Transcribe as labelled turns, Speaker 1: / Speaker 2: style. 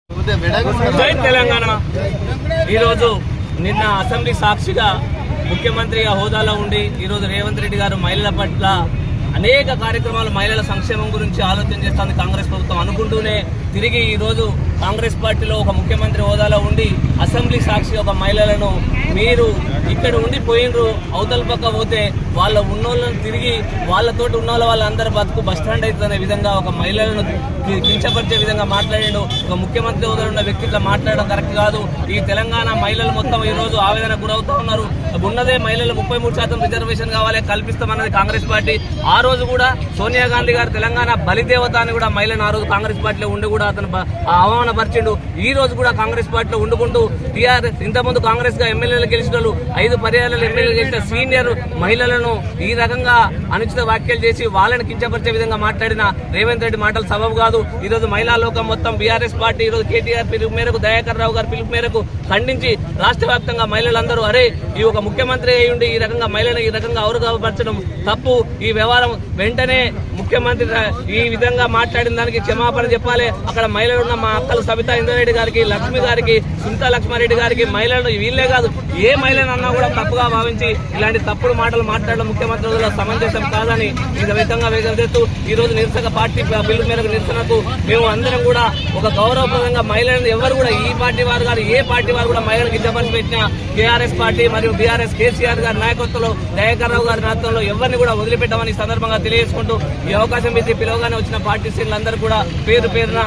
Speaker 1: జై తెలంగాణ. ఈరోజు నిన్న అసెంబ్లీ సాక్షిగా ముఖ్యమంత్రి హోదాలో ఉండి ఈరోజు రేవంత్ రెడ్డి గారు మహిళల పట్ల అనేక కార్యక్రమాలు మహిళల సంక్షేమం గురించి ఆలోచన చేస్తుంది కాంగ్రెస్ ప్రభుత్వం అనుకుంటూనే తిరిగి ఈరోజు కాంగ్రెస్ పార్టీలో ఒక ముఖ్యమంత్రి హోదాలో ఉండి అసెంబ్లీ సాక్షి ఒక మహిళలను మీరు ఇక్కడ ఉండిపోయినరు అవతల పక్క పోతే వాళ్ళ ఉన్నోళ్ళను తిరిగి వాళ్ళతోటి ఉన్న వాళ్ళందరూ బతుకు బస్టాండ్ అవుతుందనే విధంగా ఒక మహిళలను కించపరిచే విధంగా మాట్లాడాడు. ఒక ముఖ్యమంత్రి హోదాలో ఉన్న వ్యక్తి ఇట్లా మాట్లాడడం కరెక్ట్ కాదు. ఈ తెలంగాణ మహిళలు మొత్తం ఈ రోజు ఆవేదన గురవుతా ఉన్నారు. ఉన్నదే మహిళలు 33% రిజర్వేషన్ కావాలి కల్పిస్తామన్నది కాంగ్రెస్ పార్టీ. ఆ రోజు కూడా సోనియా గాంధీ గారు తెలంగాణ బలిదేవత అని కూడా మహిళను ఆ రోజు కాంగ్రెస్ పార్టీలో ఉండి కూడా అతను అవమానపరిచిండు. ఈ రోజు కూడా కాంగ్రెస్ పార్టీలో ఉండుకుంటూ టీఆర్ఎస్ ఇంతకుముందు కాంగ్రెస్ గా ఎమ్మెల్యేలు గెలిచిన 5 పర్యాయాలు ఎమ్మెల్యేలు గెలిచిన సీనియర్ మహిళలను ఈ రకంగా అనుచిత వ్యాఖ్యలు చేసి వాళ్ళని కించపరిచే విధంగా మాట్లాడిన రేవంత్ రెడ్డి మాటలు సబబు కాదు. ఈ రోజు మహిళా లోకం మొత్తం బీఆర్ఎస్ పార్టీ ఈ రోజు కేటీఆర్ పిలుపు మేరకు దయాకర్ రావు గారి పిలుపు మేరకు ఖండించి రాష్ట్ర వ్యాప్తంగా మహిళలందరూ అరే ఈ ఒక ముఖ్యమంత్రి అయ్యుండి ఈ రకంగా మహిళను ఈ రకంగా అవగాహపరచడం తప్పు. ఈ వ్యవహారం వెంటనే ముఖ్యమంత్రి ఈ విధంగా మాట్లాడిన దానికి క్షమాపణ చెప్పాలి. అక్కడ మహిళలు ఉన్న మా అక్కలు సబితా ఇంద్రారెడ్డి గారికి, లక్ష్మి గారికి, సునీతా లక్ష్మారెడ్డి గారికి మహిళలు వీళ్ళే కాదు ఏ మహిళను అన్నా కూడా తప్పుగా భావించి ఇలాంటి తప్పుడు మాటలు మాట్లాడడం ముఖ్యమంత్రి సమంజసం కాదని ఈ విధంగా వేగం ఈ రోజు నిరసన పార్టీ బిల్లు మేరకు నిరసనకు మేము అందరం కూడా ఒక గౌరవప్రదంగా మహిళలను ఎవరు కూడా ఈ పార్టీ వారు గారు ఏ పార్టీ వారు కూడా మహిళలకు ఇద్దపని పెట్టిన టీఆర్ఎస్ పార్టీ మరియు బీఆర్ఎస్ కేసీఆర్ గారి నాయకత్వంలో దయాకర్ రావు గారి నాయకత్వంలో ఎవరిని కూడా వదిలిపెట్టమని సందర్భంగా తెలియజేసుకుంటూ ఈ అవకాశం ఇది పిలవగానే వచ్చిన పార్టీ శ్రేణులందరూ కూడా పేరు పేరున